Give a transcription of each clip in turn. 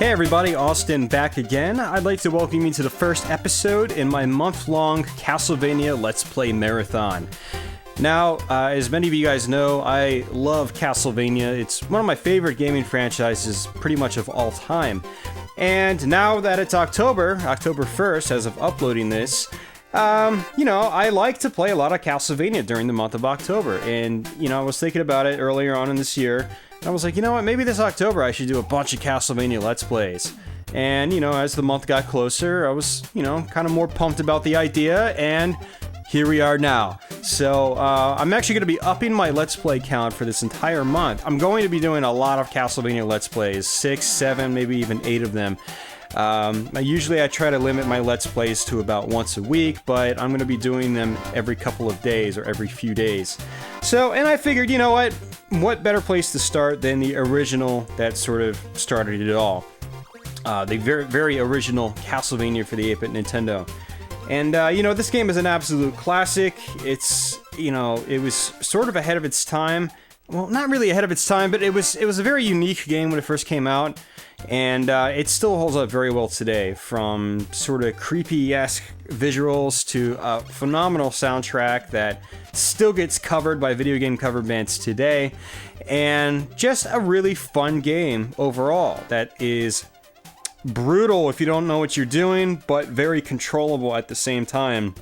Hey everybody, Austin back again. I'd like to welcome you to the first episode in my month-long Castlevania Let's Play Marathon. Now, as many of you guys know, I love Castlevania. It's one of my favorite gaming franchises pretty much of all time. And now that it's October 1st, as of uploading this, I like to play a lot of Castlevania during the month of October. And, I was thinking about it earlier on in this year. I was like, you know what, maybe this October I should do a bunch of Castlevania Let's Plays. And, as the month got closer, I was, kind of more pumped about the idea, and here we are now. So, I'm actually going to be upping my Let's Play count for this entire month. I'm going to be doing a lot of Castlevania Let's Plays, 6, 7, maybe even 8 of them. Usually I try to limit my Let's Plays to about once a week, but I'm going to be doing them every couple of days or every few days. So, and I figured, what better place to start than the original that sort of started it all. The very, very original Castlevania for the 8-bit Nintendo. And, this game is an absolute classic. It's, it was sort of ahead of its time. Well, not really ahead of its time, but it was a very unique game when it first came out. And it still holds up very well today, from sort of creepy-esque visuals to a phenomenal soundtrack that still gets covered by video game cover bands today, and just a really fun game overall that is brutal if you don't know what you're doing, but very controllable at the same time.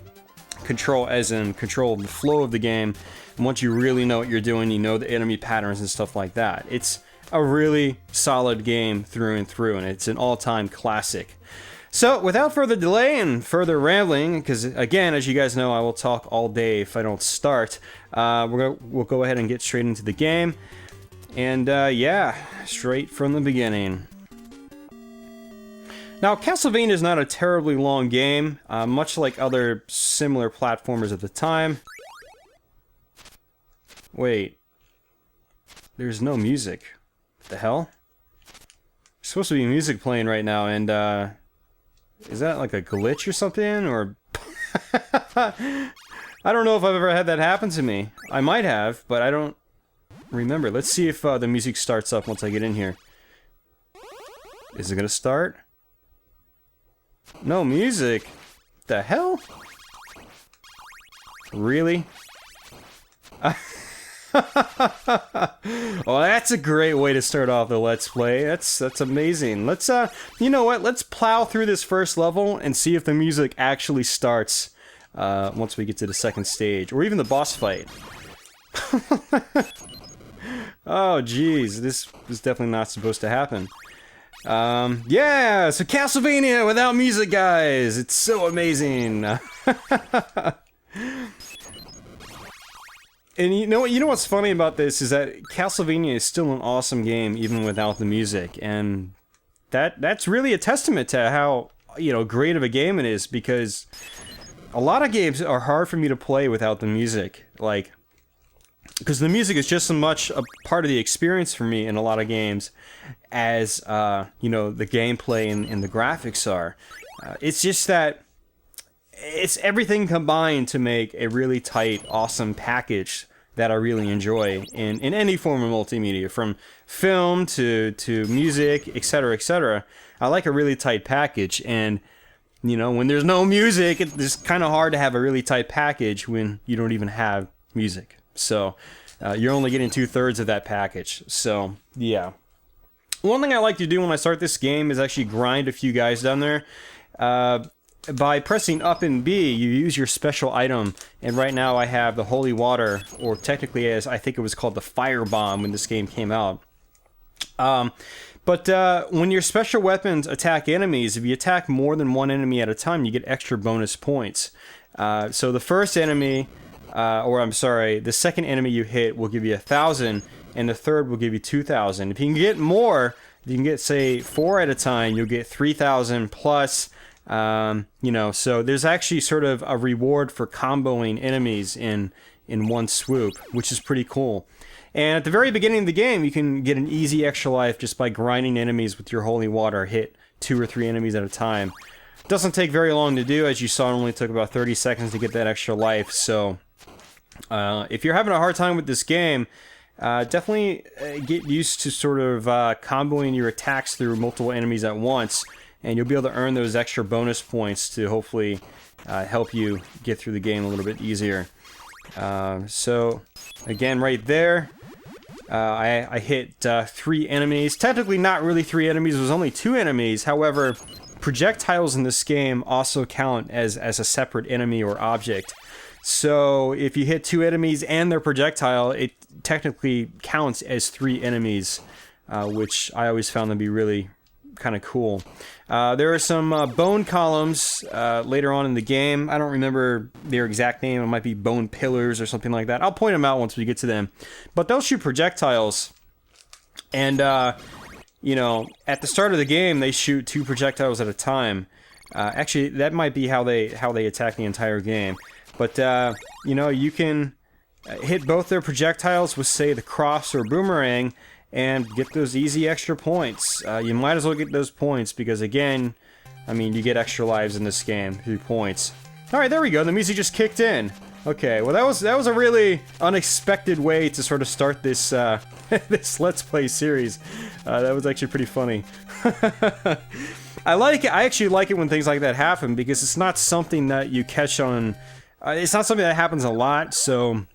Control as in control of the flow of the game, and once you really know what you're doing, you know the enemy patterns and stuff like that. It's a really solid game through and through, and it's an all-time classic. So, without further delay and further rambling, because again, as you guys know, I will talk all day if I don't start, we'll go ahead and get straight into the game. And straight from the beginning. Now, Castlevania is not a terribly long game, much like other similar platformers at the time. Wait. There's no music. What the hell? There's supposed to be music playing right now, and, is that like a glitch or something, or... I don't know if I've ever had that happen to me. I might have, but I don't remember. Let's see if the music starts up once I get in here. Is it gonna start? No music. The hell? Really? Well, that's a great way to start off the Let's Play. That's amazing. Let's you know what? Let's plow through this first level and see if the music actually starts once we get to the second stage, or even the boss fight. Oh, geez, this is definitely not supposed to happen. Yeah, so Castlevania without music, guys. It's so amazing. And you know what's funny about this is that Castlevania is still an awesome game even without the music, and that's really a testament to how, great of a game it is, because a lot of games are hard for me to play without the music, because the music is just as much a part of the experience for me in a lot of games as, the gameplay and the graphics are. It's just that it's everything combined to make a really tight, awesome package that I really enjoy in any form of multimedia, from film to music, etc., etc. I like a really tight package, and, when there's no music, it's kind of hard to have a really tight package when you don't even have music. So, you're only getting 2/3 of that package. So, yeah. One thing I like to do when I start this game is actually grind a few guys down there. By pressing up and B, you use your special item, and right now I have the Holy Water, or technically as I think it was called the Fire Bomb when this game came out. But when your special weapons attack enemies, if you attack more than one enemy at a time, you get extra bonus points. So the first enemy, the second enemy you hit will give you 1,000, and the third will give you 2,000. If you can get more, if you can get, say, 4 at a time, you'll get 3,000 plus. So there's actually sort of a reward for comboing enemies in one swoop, which is pretty cool. And at the very beginning of the game, you can get an easy extra life just by grinding enemies with your Holy Water. Hit 2 or 3 enemies at a time. Doesn't take very long to do, as you saw. It only took about 30 seconds to get that extra life. So if you're having a hard time with this game, definitely get used to sort of comboing your attacks through multiple enemies at once, and you'll be able to earn those extra bonus points to hopefully help you get through the game a little bit easier. So, again, right there, I hit 3 enemies. Technically not really 3 enemies, it was only 2 enemies. However, projectiles in this game also count as a separate enemy or object. So if you hit 2 enemies and their projectile, it technically counts as 3 enemies, which I always found to be really kind of cool. There are some bone columns later on in the game. I don't remember their exact name. It might be bone pillars or something like that. I'll point them out once we get to them. But they'll shoot projectiles. And, you know, at the start of the game, they shoot 2 projectiles at a time. Actually, that might be how they attack the entire game. But, you know, you can hit both their projectiles with, say, the cross or boomerang, and get those easy extra points. You might as well get those points because, again, I mean, you get extra lives in this game through points. Alright, there we go. The music just kicked in. Okay, well that was a really unexpected way to sort of start this this Let's Play series. That was actually pretty funny. I like it. I actually like it when things like that happen because it's not something that you catch on. It's not something that happens a lot, so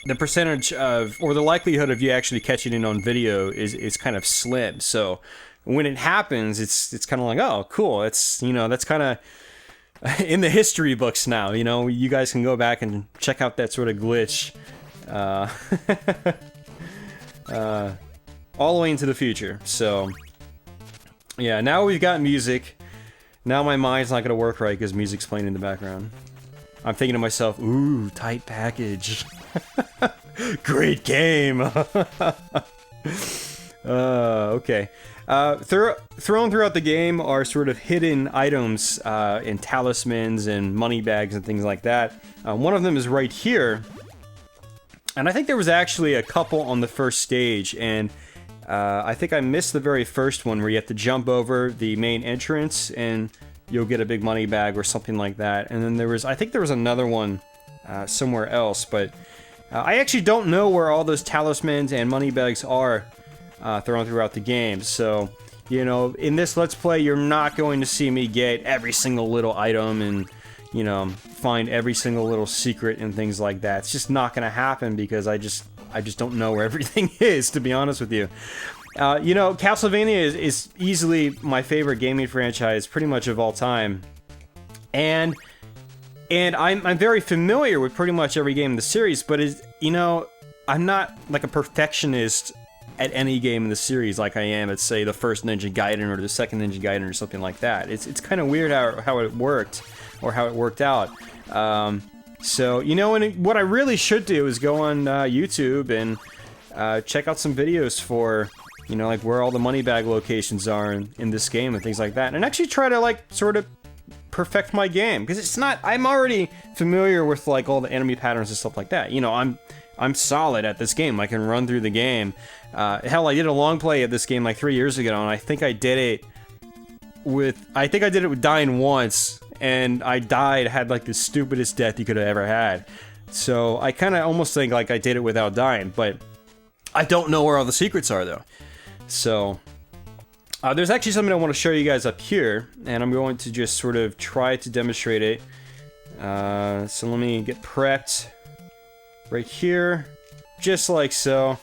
the percentage of, or the likelihood of you actually catching it on video is kind of slim. So when it happens, it's kind of like, oh, cool. It's, you know, that's kind of in the history books now. You know, you guys can go back and check out that sort of glitch all the way into the future. So yeah, now we've got music. Now my mind's not gonna work right because music's playing in the background. I'm thinking to myself, ooh, tight package. Great game. Okay. Thrown throughout the game are sort of hidden items and talismans and money bags and things like that. One of them is right here. And I think there was actually a couple on the first stage, and I think I missed the very first one where you have to jump over the main entrance and you'll get a big money bag or something like that. And then I think there was another one somewhere else, but I actually don't know where all those talismans and money bags are thrown throughout the game. So, you know, in this Let's Play, you're not going to see me get every single little item and, you know, find every single little secret and things like that. It's just not going to happen because I just don't know where everything is, to be honest with you. You know, Castlevania is easily my favorite gaming franchise pretty much of all time. And I'm very familiar with pretty much every game in the series, but you know, I'm not like a perfectionist at any game in the series like I am at, say, the first Ninja Gaiden or the second Ninja Gaiden or something like that. It's kind of weird how it worked, or how it worked out. So, you know, what I really should do is go on YouTube and check out some videos for, you know, like where all the money bag locations are in this game and things like that, and actually try to, like, sort of perfect my game, because it's not, I'm already familiar with, like, all the enemy patterns and stuff like that. You know, I'm solid at this game. I can run through the game. Hell, I did a long play at this game like 3 years ago, and I think I did it with dying once, and I had like the stupidest death you could have ever had. So I kind of almost think like I did it without dying, but I don't know where all the secrets are though. So there's actually something I want to show you guys up here, and I'm going to just sort of try to demonstrate it. So let me get prepped right here, just like so.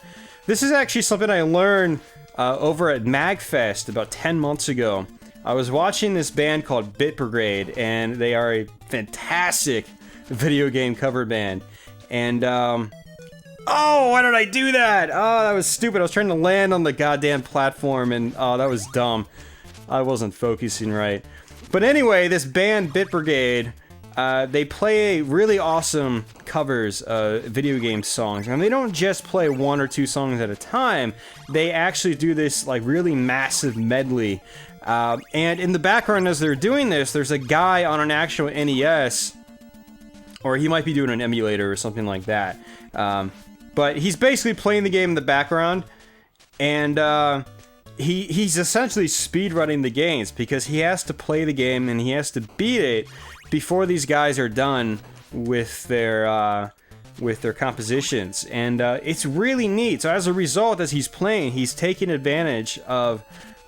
This is actually something I learned over at MagFest about 10 months ago. I was watching this band called Bit Brigade, and they are a fantastic video game cover band. And, oh, why did I do that? Oh, that was stupid. I was trying to land on the goddamn platform, and, oh, that was dumb. I wasn't focusing right. But anyway, this band, Bit Brigade, they play really awesome covers of video game songs. And they don't just play 1 or 2 songs at a time. They actually do this, like, really massive medley. And in the background as they're doing this, there's a guy on an actual NES, or he might be doing an emulator or something like that. But he's basically playing the game in the background, and he's essentially speedrunning the games because he has to play the game and he has to beat it before these guys are done with their with their compositions, and it's really neat. So as a result, as he's playing, he's taking advantage of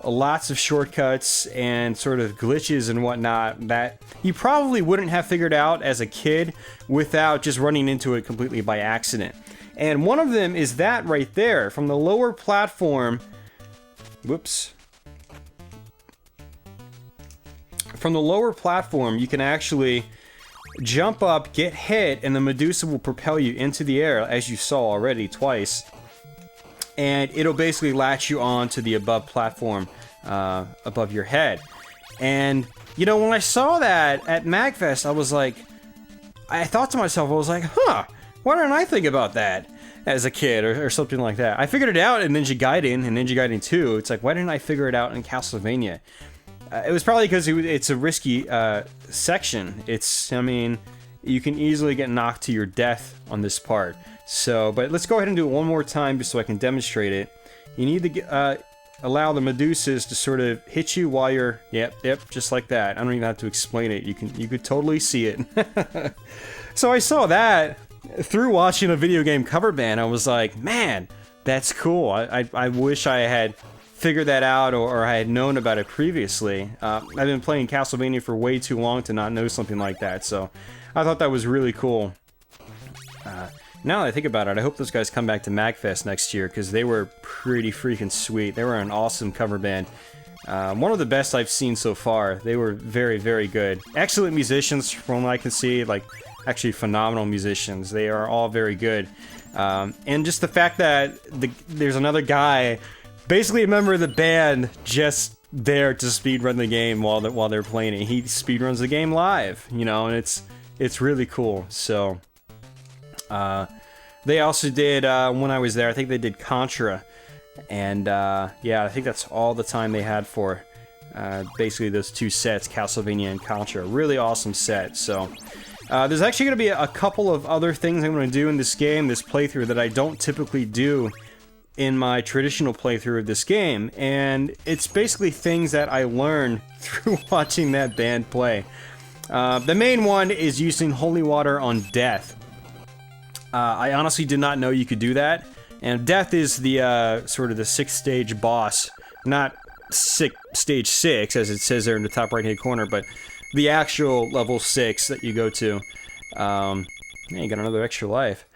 lots of shortcuts and sort of glitches and whatnot that you probably wouldn't have figured out as a kid without just running into it completely by accident. And one of them is that right there. From the lower platform, whoops. From the lower platform, you can actually jump up, get hit, and the Medusa will propel you into the air, as you saw already twice. And it'll basically latch you on to the above platform above your head. And, you know, when I saw that at MagFest, I thought to myself, I was like, huh, why didn't I think about that as a kid or something like that? I figured it out in Ninja Gaiden and Ninja Gaiden 2. It's like, why didn't I figure it out in Castlevania? It was probably because it's a risky section. I mean, you can easily get knocked to your death on this part. So, but let's go ahead and do it one more time just so I can demonstrate it. You need to allow the Medusas to sort of hit you while you're, yep, just like that. I don't even have to explain it. You could totally see it. So I saw that through watching a video game cover band. I was like, man, that's cool. I wish I had figured that out or I had known about it previously. I've been playing Castlevania for way too long to not know something like that. So I thought that was really cool. Now that I think about it, I hope those guys come back to MagFest next year because they were pretty freaking sweet. They were an awesome cover band. One of the best I've seen so far. They were very, very good. Excellent musicians from what I can see, like actually phenomenal musicians. They are all very good. And just the fact that there's another guy, basically a member of the band, just there to speedrun the game while they're playing it. He speedruns the game live, you know, and it's really cool. So they also did, when I was there, I think they did Contra, and yeah, I think that's all the time they had for basically those two sets, Castlevania and Contra. Really awesome set. So there's actually going to be a couple of other things I'm going to do in this game, this playthrough, that I don't typically do in my traditional playthrough of this game, and it's basically things that I learned through watching that band play. The main one is using holy water on Death. I honestly did not know you could do that, and Death is the sort of the 6th stage boss, not stage 6 as it says there in the top right hand corner, but the actual level 6 that you go to. Yeah, you got another extra life.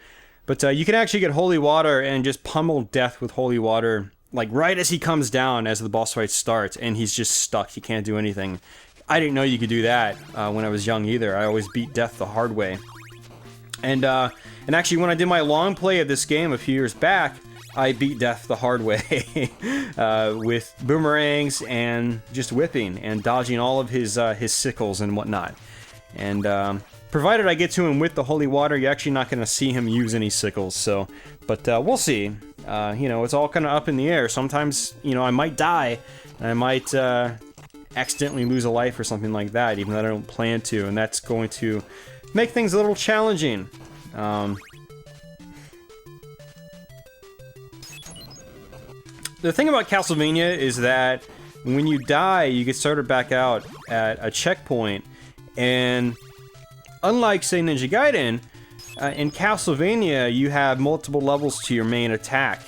But you can actually get holy water and just pummel Death with holy water, like right as he comes down as the boss fight starts, and he's just stuck. He can't do anything. I didn't know you could do that when I was young either. I always beat Death the hard way. And actually, when I did my long play of this game a few years back, I beat Death the hard way with boomerangs and just whipping and dodging all of his sickles and whatnot. And provided I get to him with the holy water, you're actually not going to see him use any sickles. So, but we'll see. You know, it's all kind of up in the air. Sometimes, you know, I might die, and I might accidentally lose a life or something like that, even though I don't plan to, and that's going to make things a little challenging. The thing about Castlevania is that when you die, you get started back out at a checkpoint, and unlike, say, Ninja Gaiden, in Castlevania, you have multiple levels to your main attack,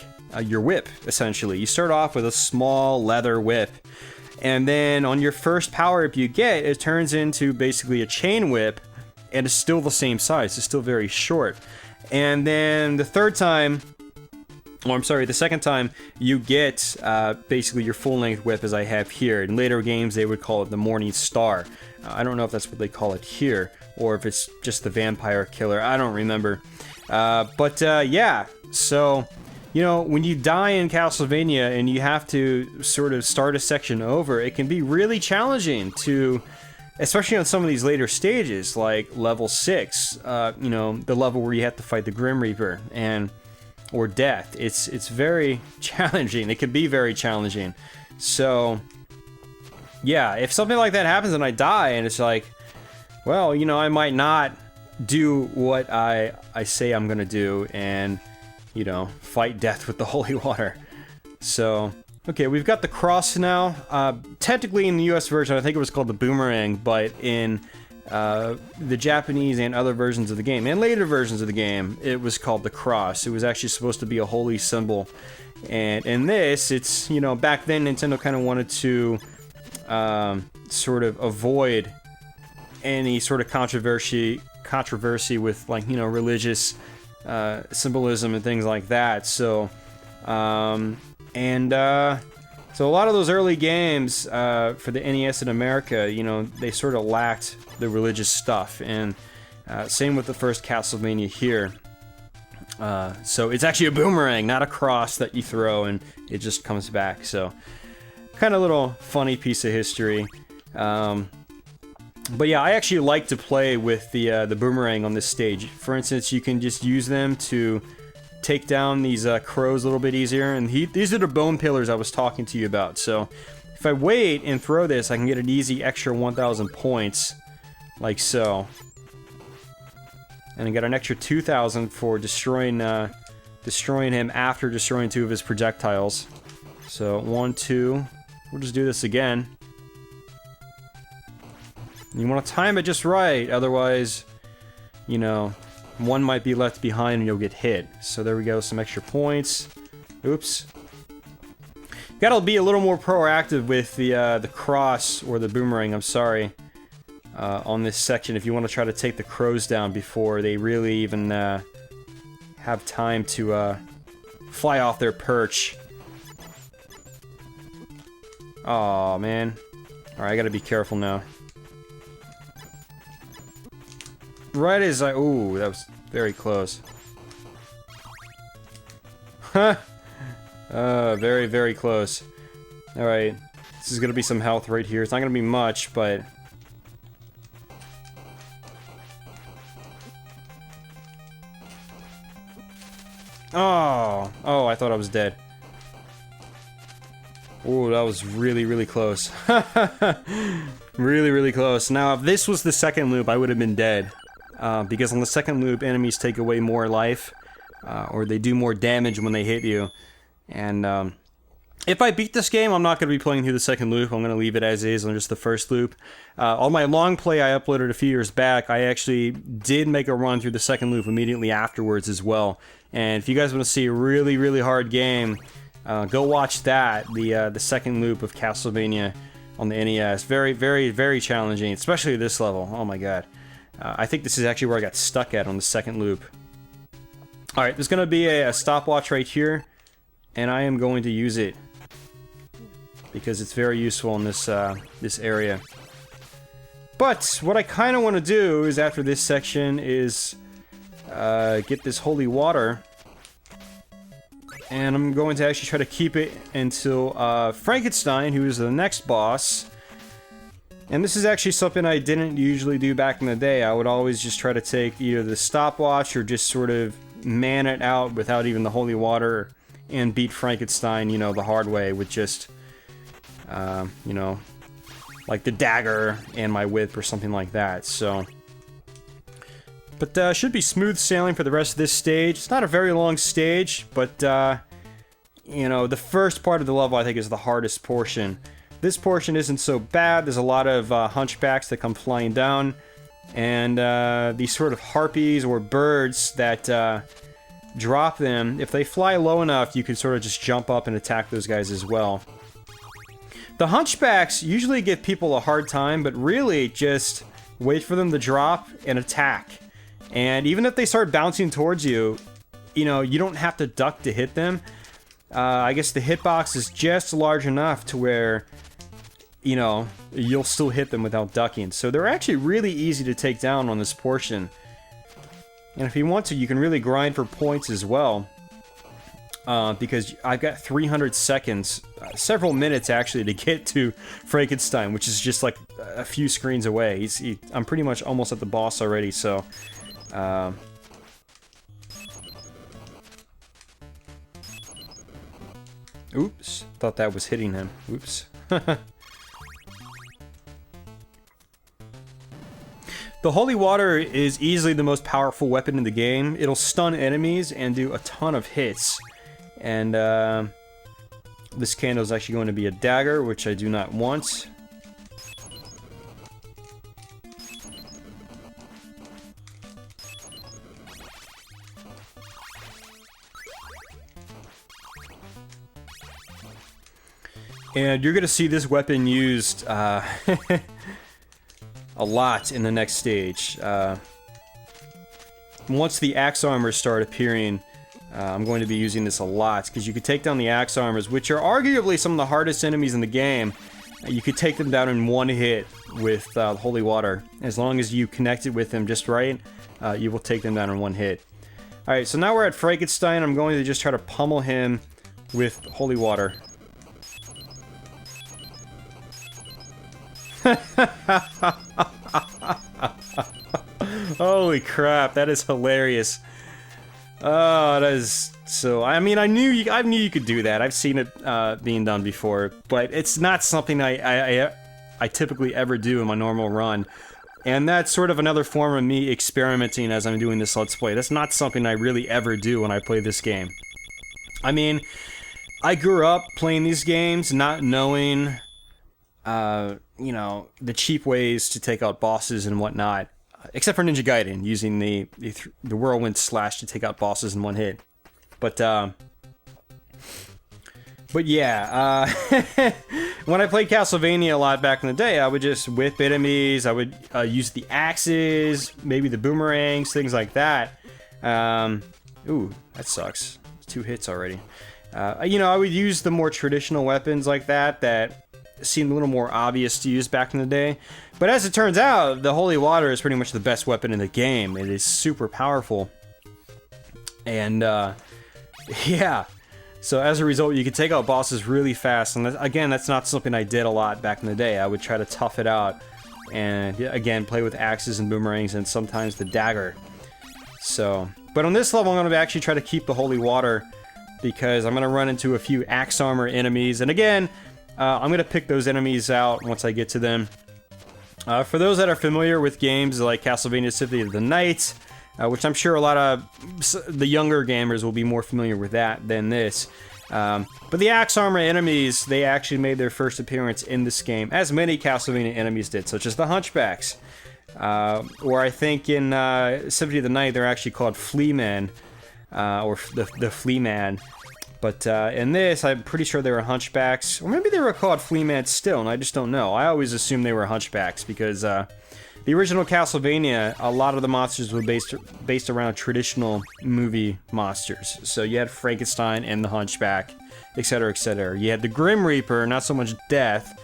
your whip, essentially. You start off with a small leather whip, and then on your first power-up you get, it turns into basically a chain whip, and it's still the same size. It's still very short. And then the second time, you get basically your full-length whip, as I have here. In later games, they would call it the Morning Star. I don't know if that's what they call it here, or if it's just the Vampire Killer. I don't remember. Yeah, so, you know, when you die in Castlevania and you have to sort of start a section over, it can be really challenging to, especially on some of these later stages, like level 6, you know, the level where you have to fight the Grim Reaper, or Death. It's very challenging. It can be very challenging. So, yeah, if something like that happens and I die, and it's like, well, you know, I might not do what I say I'm gonna do, and, you know, fight Death with the holy water. So, okay, we've got the cross now. Technically in the US version, I think it was called the boomerang, but in the Japanese and other versions of the game, and later versions of the game, it was called the cross. It was actually supposed to be a holy symbol. And in this, it's, you know, back then Nintendo kind of wanted to sort of avoid any sort of controversy with, like, you know, religious symbolism and things like that. So, so a lot of those early games for the NES in America, you know, they sort of lacked the religious stuff, and same with the first Castlevania here. So it's actually a boomerang, not a cross that you throw and it just comes back. So kind of little funny piece of history. But yeah, I actually like to play with the boomerang on this stage. For instance, you can just use them to take down these crows a little bit easier. And these are the bone pillars I was talking to you about. So if I wait and throw this, I can get an easy extra 1,000 points, like so. And I got an extra 2,000 for destroying him after destroying 2 of his projectiles. So 1, 2. We'll just do this again. You want to time it just right, otherwise, you know, one might be left behind and you'll get hit. So there we go, some extra points. Oops. Gotta be a little more proactive with the cross or the boomerang, I'm sorry, on this section if you want to try to take the crows down before they really even have time to fly off their perch. Aw, man. Alright, I gotta be careful now. Right as I... Ooh, that was very close. Huh! Very, very close. Alright. This is gonna be some health right here. It's not gonna be much, but... Oh! Oh, I thought I was dead. Ooh, that was really, really close. Really, really close. Now, if this was the second loop, I would have been dead. Because on the second loop, enemies take away more life, or they do more damage when they hit you. And if I beat this game, I'm not going to be playing through the second loop. I'm going to leave it as is on just the first loop. On my long play I uploaded a few years back, I actually did make a run through the second loop immediately afterwards as well. And if you guys want to see a really, really hard game, go watch that, the second loop of Castlevania on the NES. Very, very, very challenging, especially this level. Oh my god. I think this is actually where I got stuck at on the second loop. Alright, there's going to be a stopwatch right here, and I am going to use it because it's very useful in this this area. But what I kind of want to do is, after this section, is get this holy water, and I'm going to actually try to keep it until Frankenstein, who is the next boss. And this is actually something I didn't usually do back in the day. I would always just try to take either the stopwatch or just sort of man it out without even the holy water and beat Frankenstein, you know, the hard way with just, you know, like the dagger and my whip or something like that. So, but should be smooth sailing for the rest of this stage. It's not a very long stage, but, you know, the first part of the level I think is the hardest portion. This portion isn't so bad. There's a lot of hunchbacks that come flying down, and these sort of harpies or birds that drop them. If they fly low enough, you can sort of just jump up and attack those guys as well. The hunchbacks usually give people a hard time, but really just wait for them to drop and attack. And even if they start bouncing towards you, you know, you don't have to duck to hit them. I guess the hitbox is just large enough to where, you know, you'll still hit them without ducking. So they're actually really easy to take down on this portion. And if you want to, you can really grind for points as well. Because I've got 300 seconds, several minutes actually, to get to Frankenstein, which is just like a few screens away. I'm pretty much almost at the boss already, so... Oops, thought that was hitting him. Oops. The holy water is easily the most powerful weapon in the game. It'll stun enemies and do a ton of hits. And this candle is actually going to be a dagger, which I do not want. And you're gonna see this weapon used a lot in the next stage. Once the axe armors start appearing, I'm going to be using this a lot, because you can take down the axe armors, which are arguably some of the hardest enemies in the game. You could take them down in one hit with holy water. As long as you connect it with them just right, you will take them down in one hit. Alright, so now we're at Frankenstein. I'm going to just try to pummel him with holy water. Holy crap, that is hilarious. Oh, that is so... I mean, I knew you could do that. I've seen it being done before, but it's not something I typically ever do in my normal run. And that's sort of another form of me experimenting as I'm doing this Let's Play. That's not something I really ever do when I play this game. I mean, I grew up playing these games not knowing, you know, the cheap ways to take out bosses and whatnot. Except for Ninja Gaiden, using the whirlwind slash to take out bosses in one hit. But yeah, when I played Castlevania a lot back in the day, I would just whip enemies, I would use the axes, maybe the boomerangs, things like that. Ooh, that sucks. 2 hits already. You know, I would use the more traditional weapons like that seemed a little more obvious to use back in the day. But as it turns out, the holy water is pretty much the best weapon in the game. It is super powerful. And, yeah. So as a result, you can take out bosses really fast. And again, that's not something I did a lot back in the day. I would try to tough it out. And, again, play with axes and boomerangs and sometimes the dagger. So, but on this level, I'm going to actually try to keep the holy water, because I'm going to run into a few axe armor enemies. And again, I'm going to pick those enemies out once I get to them. For those that are familiar with games like Castlevania Symphony of the Night, which I'm sure a lot of the younger gamers will be more familiar with that than this. But the axe armor enemies, they actually made their first appearance in this game, as many Castlevania enemies did, such as the Hunchbacks. Or I think in Symphony of the Night, they're actually called Fleamen, or the Fleaman. But in this, I'm pretty sure they were Hunchbacks, or maybe they were called Fleaman still, and I just don't know. I always assumed they were Hunchbacks, because the original Castlevania, a lot of the monsters were based around traditional movie monsters. So you had Frankenstein and the Hunchback, etc., etc. You had the Grim Reaper, not so much death.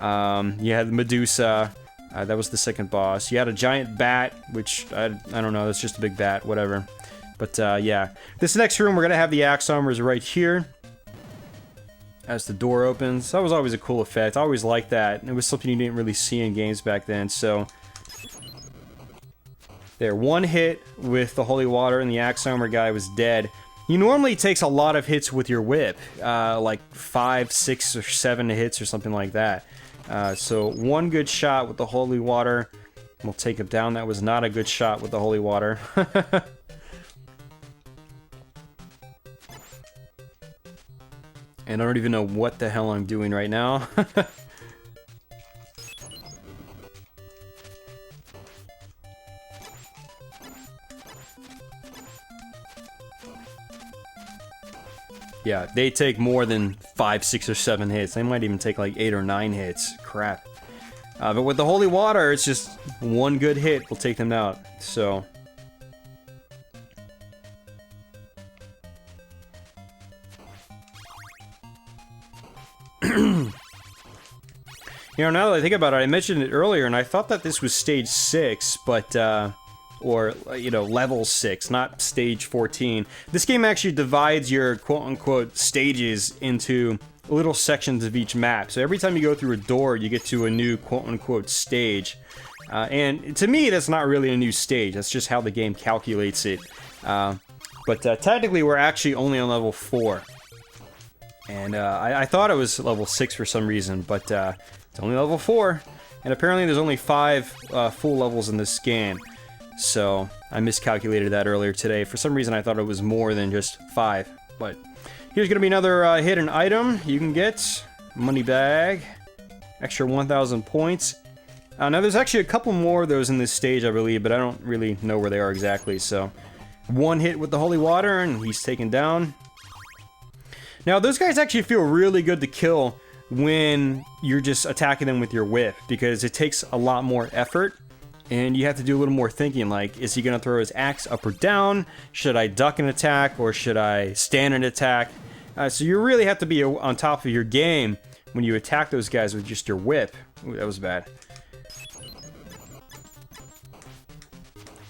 You had Medusa, that was the second boss. You had a giant bat, which, I don't know, that's just a big bat, whatever. But, yeah. This next room, we're gonna have the axe armors right here. As the door opens. That was always a cool effect. I always liked that. It was something you didn't really see in games back then, so... There, one hit with the holy water and the axe armor guy was dead. He normally takes a lot of hits with your whip. Like 5, 6, or 7 hits or something like that. So, one good shot with the holy water. We'll take him down. That was not a good shot with the holy water. And I don't even know what the hell I'm doing right now. Yeah, they take more than 5, 6, or 7 hits. They might even take like 8 or 9 hits. Crap. But with the holy water, it's just one good hit will take them out. So... You know, now that I think about it, I mentioned it earlier, and I thought that this was stage 6, but, or, you know, level 6, not stage 14. This game actually divides your quote-unquote stages into little sections of each map. So every time you go through a door, you get to a new quote-unquote stage. And to me, that's not really a new stage. That's just how the game calculates it. But technically, we're actually only on level 4. And I thought it was level 6 for some reason, but it's only level 4. And apparently there's only 5 full levels in this game. So I miscalculated that earlier today. For some reason I thought it was more than just 5. But here's going to be another hidden item you can get. Money bag. Extra 1,000 points. Now there's actually a couple more of those in this stage, I believe, but I don't really know where they are exactly. So one hit with the holy water and he's taken down. Now, those guys actually feel really good to kill. when you're just attacking them with your whip, because it takes a lot more effort and you have to do a little more thinking, like, is he going to throw his axe up or down? Should I duck an attack, or should I stand an attack? So you really have to be on top of your game when you attack those guys with just your whip. Ooh, that was bad.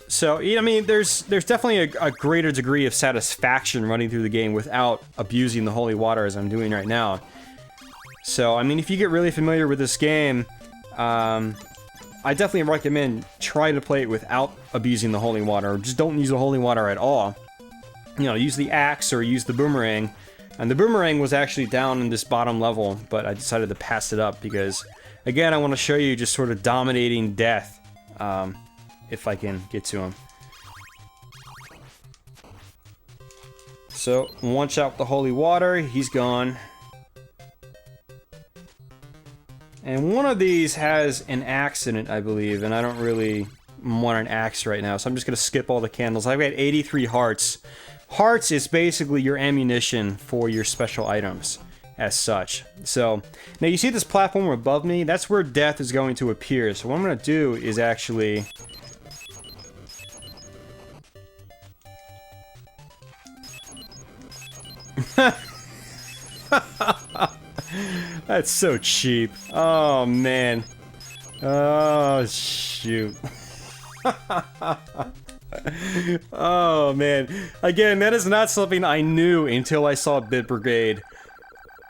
So, I mean, there's definitely a greater degree of satisfaction running through the game without abusing the holy water as I'm doing right now. So, I mean, if you get really familiar with this game, I definitely recommend trying to play it without abusing the holy water. Or just don't use the holy water at all. You know, use the axe or use the boomerang. And the boomerang was actually down in this bottom level, but I decided to pass it up because, again, I want to show you just sort of dominating death, if I can get to him. So, one shot with the holy water, he's gone. And one of these has an axe in it, I believe, and I don't really want an axe right now, so I'm just going to skip all the candles. I've got 83 hearts. Hearts is basically your ammunition for your special items, as such. So, now you see this platform above me? That's where death is going to appear. So what I'm going to do is actually... That's so cheap. Oh, man. Oh, shoot. Oh, man. Again, that is not something I knew until I saw Bit Brigade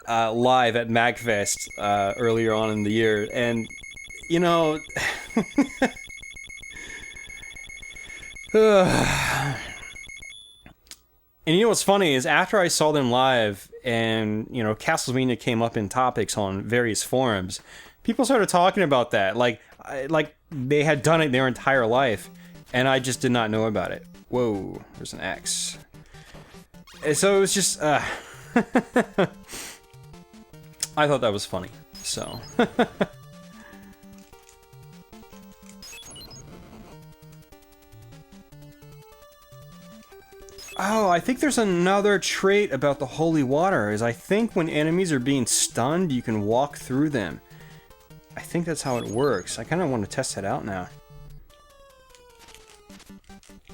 live at MagFest earlier on in the year. And, you know... And you know what's funny is after I saw them live and, you know, Castlevania came up in topics on various forums, people started talking about that. Like they had done it their entire life, and I just did not know about it. Whoa, there's an X. And so it was just, I thought that was funny, so... Oh, I think there's another trait about the holy water, is I think when enemies are being stunned, you can walk through them. I think that's how it works. I kind of want to test that out now.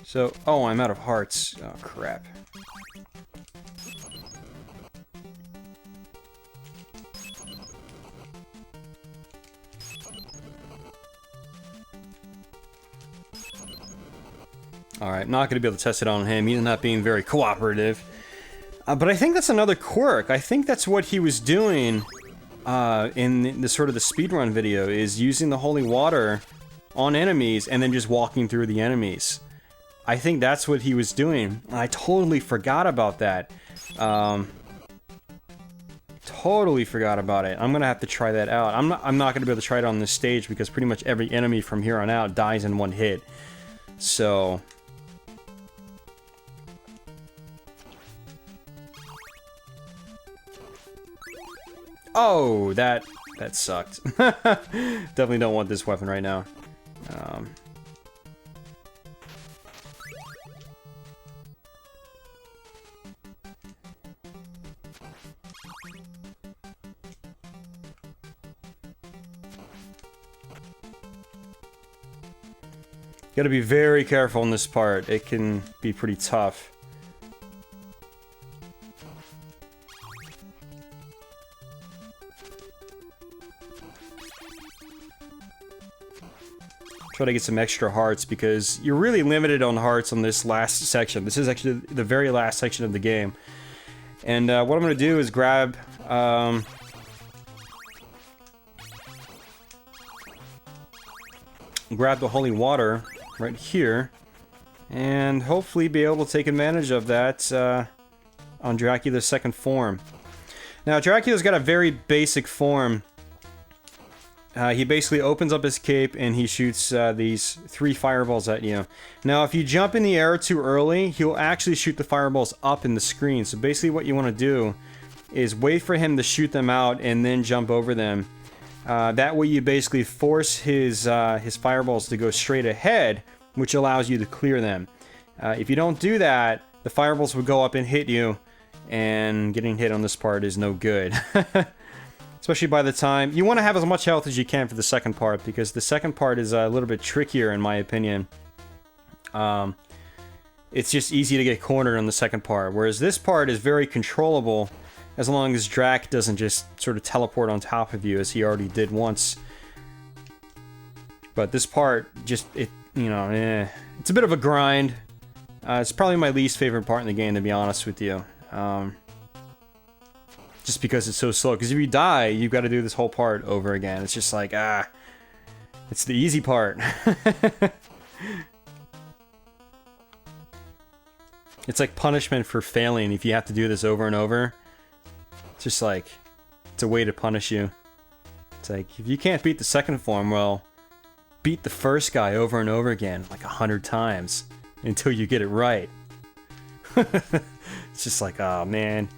So, oh, I'm out of hearts. Oh, crap. Alright, not going to be able to test it on him. He's not being very cooperative. But I think that's another quirk. I think that's what he was doing in the sort of the speedrun video, is using the holy water on enemies and then just walking through the enemies. I think that's what he was doing. I totally forgot about that. Totally forgot about it. I'm going to have to try that out. I'm not going to be able to try it on this stage because pretty much every enemy from here on out dies in one hit. So... Oh, that sucked. Definitely don't want this weapon right now. Gotta be very careful in this part. It can be pretty tough. Try to get some extra hearts because you're really limited on hearts on this last section. This is actually the very last section of the game. And what I'm going to do is grab... grab the holy water right here. And hopefully be able to take advantage of that on Dracula's second form. Now, Dracula's got a very basic form. He basically opens up his cape and he shoots these 3 fireballs at you. Now, if you jump in the air too early, he'll actually shoot the fireballs up in the screen. So basically what you want to do is wait for him to shoot them out and then jump over them. That way you basically force his fireballs to go straight ahead, which allows you to clear them. If you don't do that, the fireballs will go up and hit you, and getting hit on this part is no good. Especially by the time... You want to have as much health as you can for the second part, because the second part is a little bit trickier, in my opinion. It's just easy to get cornered on the second part, whereas this part is very controllable, as long as Drac doesn't just sort of teleport on top of you, as he already did once. But this part, just, it's a bit of a grind. It's probably my least favorite part in the game, to be honest with you. Just because it's so slow. Because if you die, you've got to do this whole part over again. It's just like, it's the easy part. It's like punishment for failing if you have to do this over and over. It's just like, it's a way to punish you. It's like, if you can't beat the second form, well, beat the first guy over and over again, like 100 times, until you get it right. It's just like, oh man.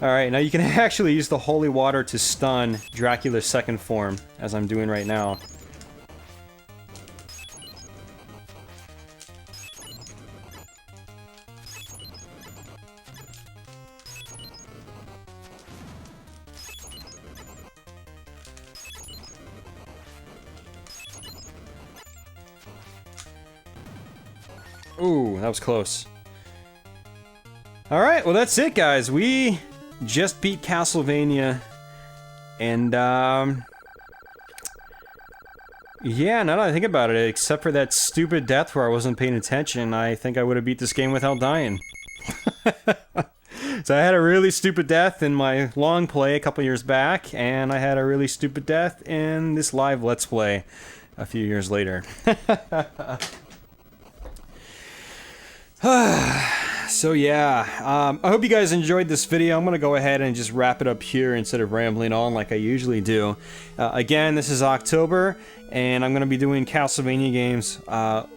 Alright, now you can actually use the holy water to stun Dracula's second form, as I'm doing right now. Ooh, that was close. Alright, well that's it guys. We just beat Castlevania. And, yeah, now that I think about it, except for that stupid death where I wasn't paying attention, I think I would have beat this game without dying. So I had a really stupid death in my long play a couple years back, and I had a really stupid death in this live Let's Play a few years later. So yeah, I hope you guys enjoyed this video. I'm gonna go ahead and just wrap it up here instead of rambling on like I usually do. Again, this is October, and I'm gonna be doing Castlevania games,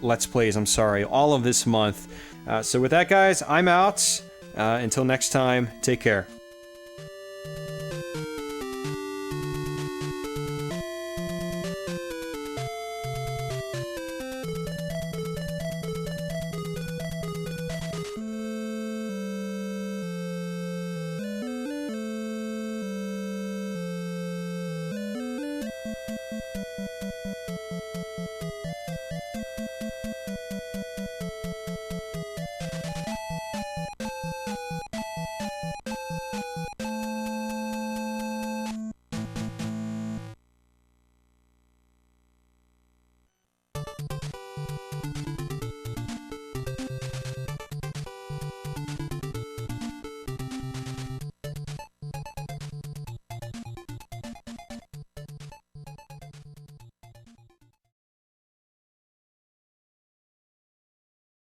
Let's Plays, I'm sorry, all of this month. So with that guys, I'm out. Until next time, take care.